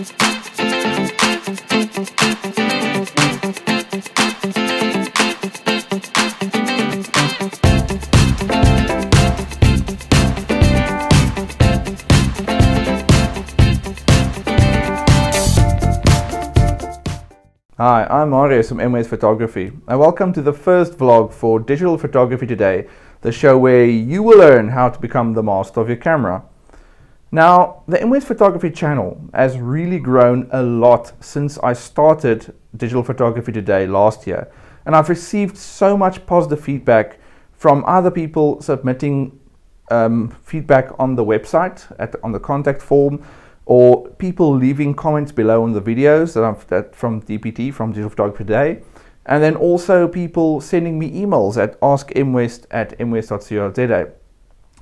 Hi, I'm Marius from MWest Photography, and welcome to the first vlog for Digital Photography Today, the show where you will learn how to become the master of your camera. Now, the MWest Photography channel has really grown a lot since I started Digital Photography Today last year, and I've received so much positive feedback from other people submitting feedback on the website, on the contact form, or people leaving comments below on the videos from DPT, from Digital Photography Today, and then also people sending me emails at askmwest@mwest.co.za.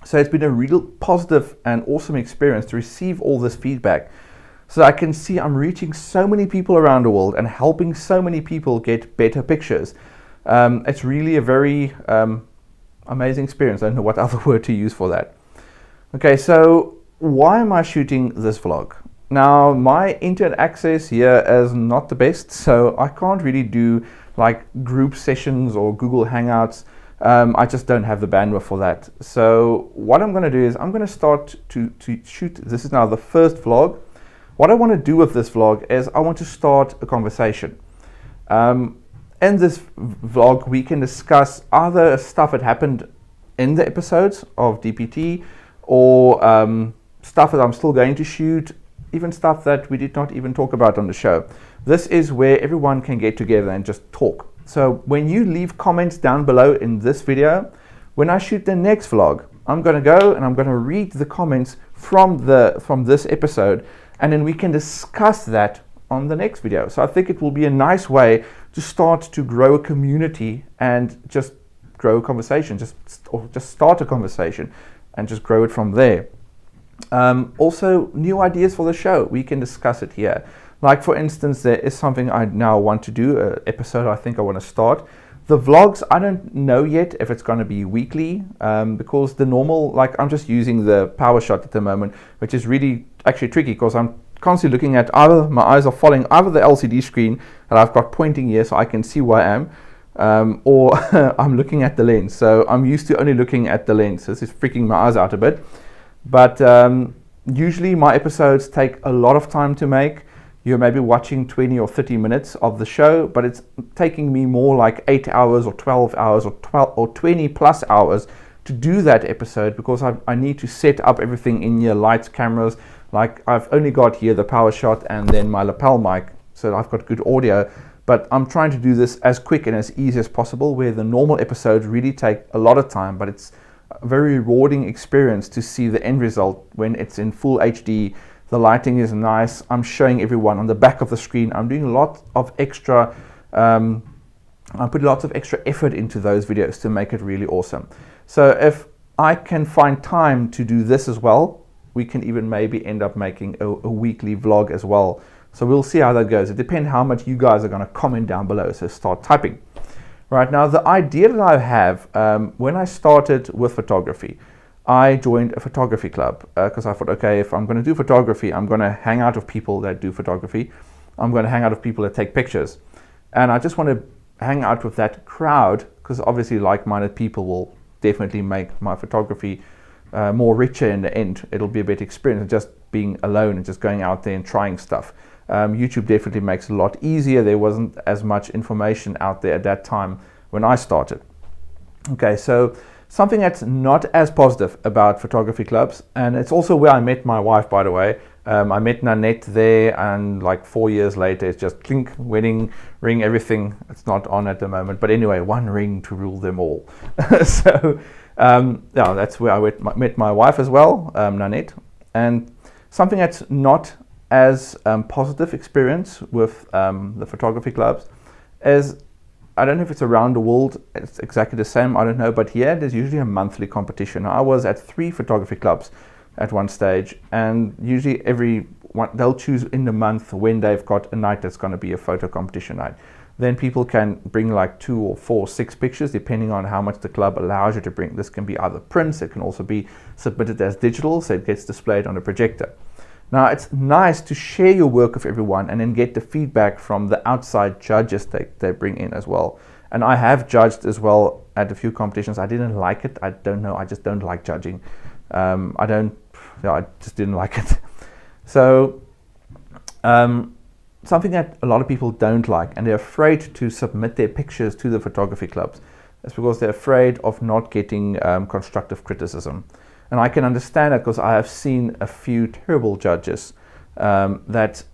So it's been a real positive and awesome experience to receive all this feedback, so I can see I'm reaching so many people around the world and helping so many people get better pictures. It's really a very amazing experience. I don't know what other word to use for that. Okay, so why am I shooting this vlog? Now, my internet access here is not the best, so I can't really do like group sessions or Google Hangouts. I just don't have the bandwidth for that. So what I'm going to do is I'm going to start to shoot. This is now the first vlog. What I want to do with this vlog is I want to start a conversation. In this vlog, we can discuss other stuff that happened in the episodes of DPT, or stuff that I'm still going to shoot, even stuff that we did not even talk about on the show. This is where everyone can get together and just talk. So when you leave comments down below in this video, when I shoot the next vlog, I'm going to go and I'm going to read the comments from this episode, and then we can discuss that on the next video. So I think it will be a nice way to start to grow a community and just grow a conversation, just start a conversation and just grow it from there. Also, new ideas for the show, we can discuss it here. Like, for instance, there is something I now want to do, an episode I think I want to start. The vlogs, I don't know yet if it's going to be weekly, because the normal, like, I'm just using the PowerShot at the moment, which is really actually tricky because I'm constantly looking at either my eyes are following either the LCD screen that I've got pointing here so I can see where I am, or I'm looking at the lens. So I'm used to only looking at the lens. So this is freaking my eyes out a bit. But usually my episodes take a lot of time to make. You're maybe watching 20 or 30 minutes of the show, but it's taking me more like 8 hours or 12 hours or 20 plus hours to do that episode, because I need to set up everything in here, lights, cameras. Like, I've only got here the PowerShot and then my lapel mic, so I've got good audio. But I'm trying to do this as quick and as easy as possible, where the normal episodes really take a lot of time, but it's a very rewarding experience to see the end result when it's in full HD. The lighting is nice. I'm showing everyone on the back of the screen. I'm doing a lot of extra, I put lots of extra effort into those videos to make it really awesome. So if I can find time to do this as well, we can even maybe end up making a weekly vlog as well. So we'll see how that goes. It depends how much you guys are going to comment down below, so start typing. Right now, the idea that I have, when I started with photography, I joined a photography club because I thought, okay, if I'm going to do photography, I'm going to hang out with people that do photography. I'm going to hang out with people that take pictures. And I just want to hang out with that crowd, because obviously like-minded people will definitely make my photography more richer in the end. It'll be a better experience than just being alone and just going out there and trying stuff. YouTube definitely makes it a lot easier. There wasn't as much information out there at that time when I started. Okay, so something that's not as positive about photography clubs, and it's also where I met my wife, by the way. I met Nanette there, and like 4 years later, it's just clink, wedding ring, everything. It's not on at the moment, but anyway, one ring to rule them all. So yeah, that's where I met my wife as well, Nanette. And something that's not as positive experience with the photography clubs is, I don't know if it's around the world, it's exactly the same, I don't know, but here there's usually a monthly competition. I was at 3 photography clubs at one stage, and usually every one, they'll choose in the month when they've got a night that's going to be a photo competition night. Then people can bring like 2 or 4 or 6 pictures depending on how much the club allows you to bring. This can be either prints, it can also be submitted as digital, so it gets displayed on a projector. Now, it's nice to share your work with everyone and then get the feedback from the outside judges they bring in as well. And I have judged as well at a few competitions. I didn't like it. I don't know. I just don't like judging. I just didn't like it. So something that a lot of people don't like, and they're afraid to submit their pictures to the photography clubs, is because they're afraid of not getting constructive criticism. And I can understand that, because I have seen a few terrible judges that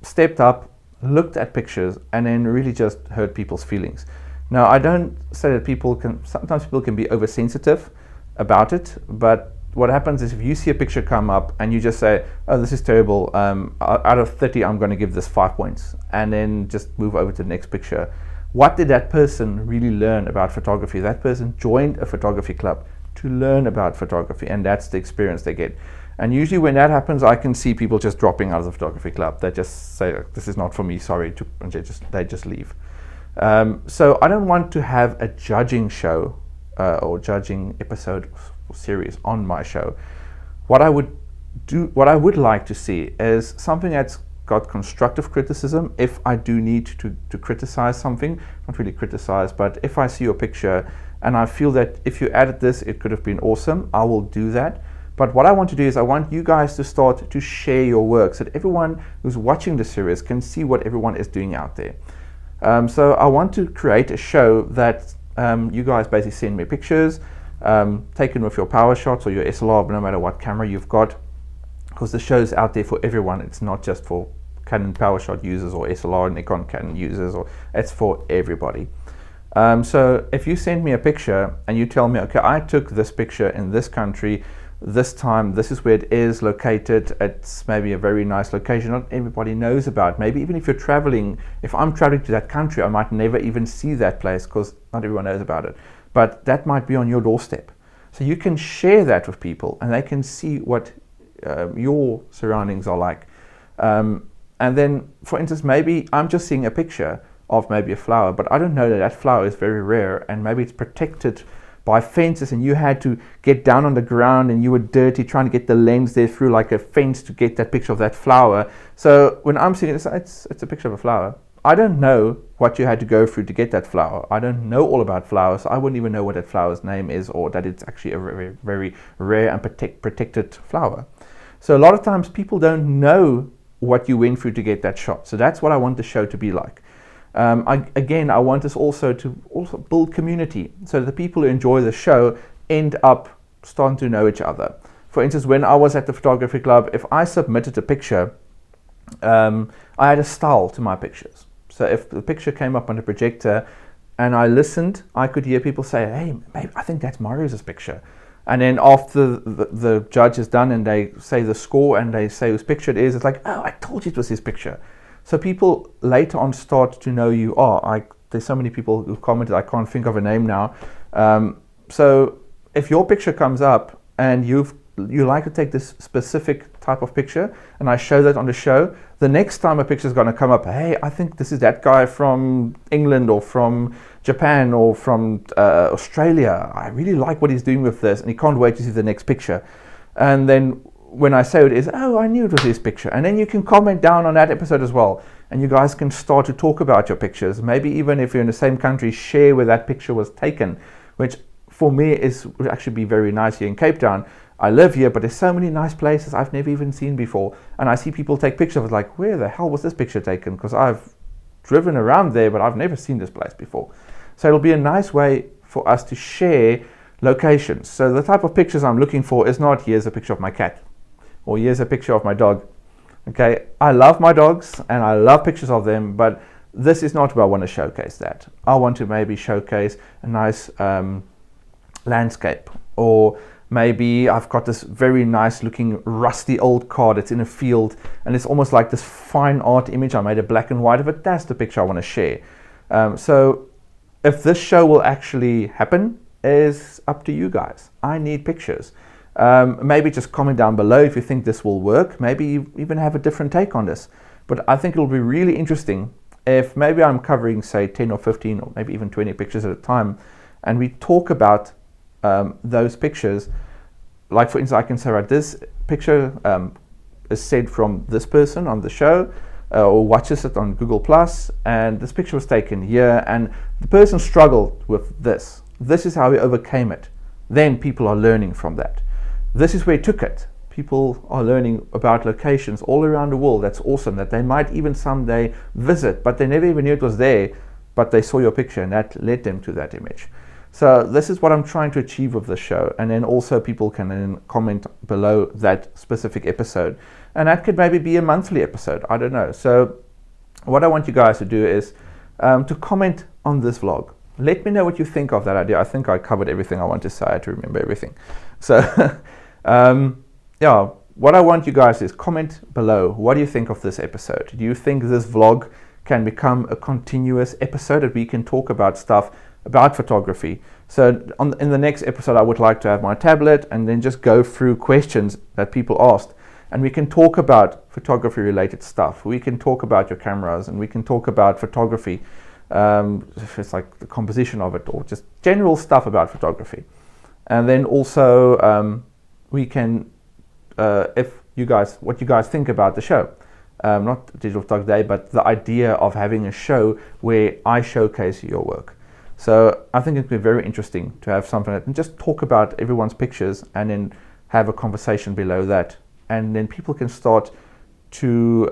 stepped up, looked at pictures, and then really just hurt people's feelings. Now, I don't say that sometimes people can be oversensitive about it, but what happens is, if you see a picture come up and you just say, oh, this is terrible, out of 30, I'm going to give this 5 points, and then just move over to the next picture. What did that person really learn about photography? That person joined a photography club to learn about photography, and that's the experience they get. And usually when that happens, I can see people just dropping out of the photography club. They just say, this is not for me, sorry, and they just leave. So I don't want to have a judging show or judging episode or series on my show. What I would like to see is something that's got constructive criticism. If I do need to criticize something, not really criticize, but if I see your picture and I feel that if you added this, it could have been awesome, I will do that. But what I want to do is, I want you guys to start to share your work so that everyone who's watching the series can see what everyone is doing out there. So I want to create a show that you guys basically send me pictures taken with your PowerShots or your SLR, no matter what camera you've got, because the show's out there for everyone. It's not just for Canon PowerShot users or SLR Nikon Canon users, or it's for everybody. So if you send me a picture and you tell me, okay, I took this picture in this country, this time, this is where it is located, it's maybe a very nice location not everybody knows about. Maybe even if you're traveling, if I'm traveling to that country, I might never even see that place because not everyone knows about it. But that might be on your doorstep. So you can share that with people and they can see what your surroundings are like. And then, for instance, maybe I'm just seeing a picture of maybe a flower, but I don't know that that flower is very rare, and maybe it's protected by fences and you had to get down on the ground and you were dirty trying to get the lens there through like a fence to get that picture of that flower. So when I'm seeing it, it's a picture of a flower. I don't know what you had to go through to get that flower. I don't know all about flowers. I wouldn't even know what that flower's name is, or that it's actually a very, very rare and protected flower. So a lot of times people don't know what you went through to get that shot. So that's what I want the show to be like. I want us also to build community, so that the people who enjoy the show end up starting to know each other. For instance, when I was at the photography club, if I submitted a picture, I had a style to my pictures. So if the picture came up on the projector and I listened, I could hear people say, hey, babe, I think that's Marius's picture. And then after the judge is done and they say the score and they say whose picture it is, it's like, oh, I told you it was his picture. So people later on start to know you are. There's so many people who've commented, I can't think of a name now. So if your picture comes up and you like to take this specific type of picture, and I show that on the show, the next time a picture is going to come up, hey, I think this is that guy from England or from Japan or from Australia. I really like what he's doing with this, and he can't wait to see the next picture. And then when I say it is, oh, I knew it was his picture. And then you can comment down on that episode as well. And you guys can start to talk about your pictures. Maybe even if you're in the same country, share where that picture was taken, which for me would actually be very nice here in Cape Town. I live here, but there's so many nice places I've never even seen before. And I see people take pictures of it, like, where the hell was this picture taken? Because I've driven around there, but I've never seen this place before. So it'll be a nice way for us to share locations. So the type of pictures I'm looking for is not, here's a picture of my cat, or here's a picture of my dog. Okay, I love my dogs and I love pictures of them, but this is not where I want to showcase that. I want to maybe showcase a nice landscape, or maybe I've got this very nice looking rusty old car that's in a field and it's almost like this fine art image. I made a black and white of it. That's the picture I want to share. So if this show will actually happen is up to you guys. I need pictures. Maybe just comment down below if you think this will work. Maybe you even have a different take on this. But I think it'll be really interesting if maybe I'm covering, say, 10 or 15 or maybe even 20 pictures at a time, and we talk about those pictures. Like, for instance, I can say, right, this picture is said from this person on the show, or watches it on Google Plus, and this picture was taken here, and the person struggled with this. This is how he overcame it. Then people are learning from that. This is where he took it. People are learning about locations all around the world. That's awesome, that they might even someday visit, but they never even knew it was there, but they saw your picture and that led them to that image. So this is what I'm trying to achieve with the show. And then also people can then comment below that specific episode. And that could maybe be a monthly episode, I don't know. So what I want you guys to do is to comment on this vlog. Let me know what you think of that idea. I think I covered everything I want to say. I had to remember everything. So yeah, what I want you guys is comment below. What do you think of this episode? Do you think this vlog can become a continuous episode that we can talk about stuff about photography? So in the next episode, I would like to have my tablet and then just go through questions that people asked. And we can talk about photography related stuff. We can talk about your cameras, and we can talk about photography. If it's like the composition of it, or just general stuff about photography. And then also we can, what you guys think about the show. Not Digital Photography Day, but the idea of having a show where I showcase your work. So I think it'd be very interesting to have something that, and just talk about everyone's pictures and then have a conversation below that. And then people can start to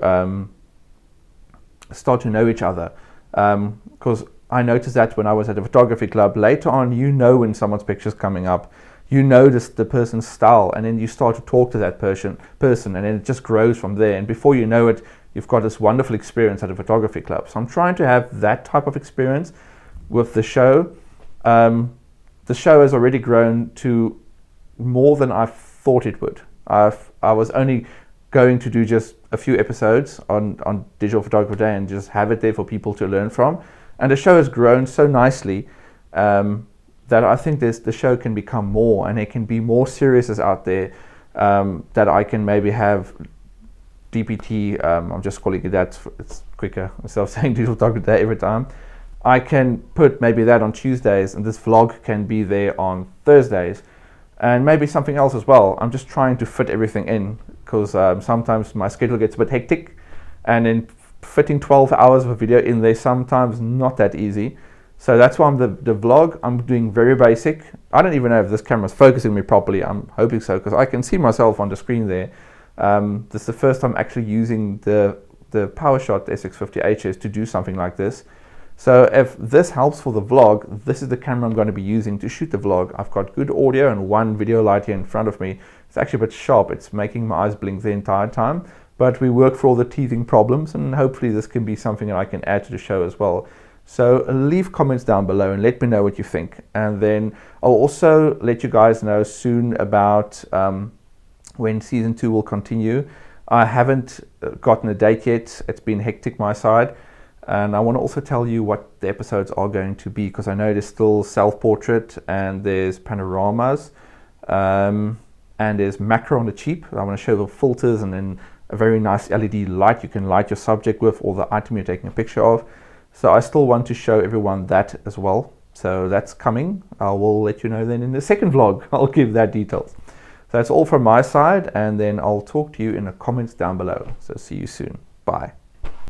know each other. Because I noticed that when I was at a photography club, later on, you know when someone's picture's coming up, you notice the person's style, and then you start to talk to that person, and then it just grows from there. And before you know it, you've got this wonderful experience at a photography club. So I'm trying to have that type of experience with the show. The show has already grown to more than I thought it would. I was only going to do just a few episodes on Digital Photography Day and just have it there for people to learn from. And the show has grown so nicely that I think the show can become more, and it can be more series out there, that I can maybe have DPT, I'm just calling it that, it's quicker instead of saying Digital Photography Day every time. I can put maybe that on Tuesdays, and this vlog can be there on Thursdays, and maybe something else as well. I'm just trying to fit everything in, because sometimes my schedule gets a bit hectic, and then fitting 12 hours of video in there sometimes not that easy. So that's why the vlog I'm doing very basic. I don't even know if this camera's focusing me properly. I'm hoping so, because I can see myself on the screen there. This is the first time actually using the PowerShot SX50HS to do something like this. So if this helps for the vlog, this is the camera I'm going to be using to shoot the vlog. I've got good audio and one video light here in front of me. It's actually a bit sharp. It's making my eyes blink the entire time. But we work for all the teething problems, and hopefully this can be something that I can add to the show as well. So leave comments down below and let me know what you think. And then I'll also let you guys know soon about when season 2 will continue. I haven't gotten a date yet. It's been hectic my side. And I want to also tell you what the episodes are going to be, because I know there's still self-portrait and there's panoramas and there's macro on the cheap. I want to show the filters and then a very nice LED light you can light your subject with, or the item you're taking a picture of. So I still want to show everyone that as well. So that's coming. I will let you know then in the second vlog. I'll give that details. So that's all from my side, and then I'll talk to you in the comments down below. So see you soon. Bye.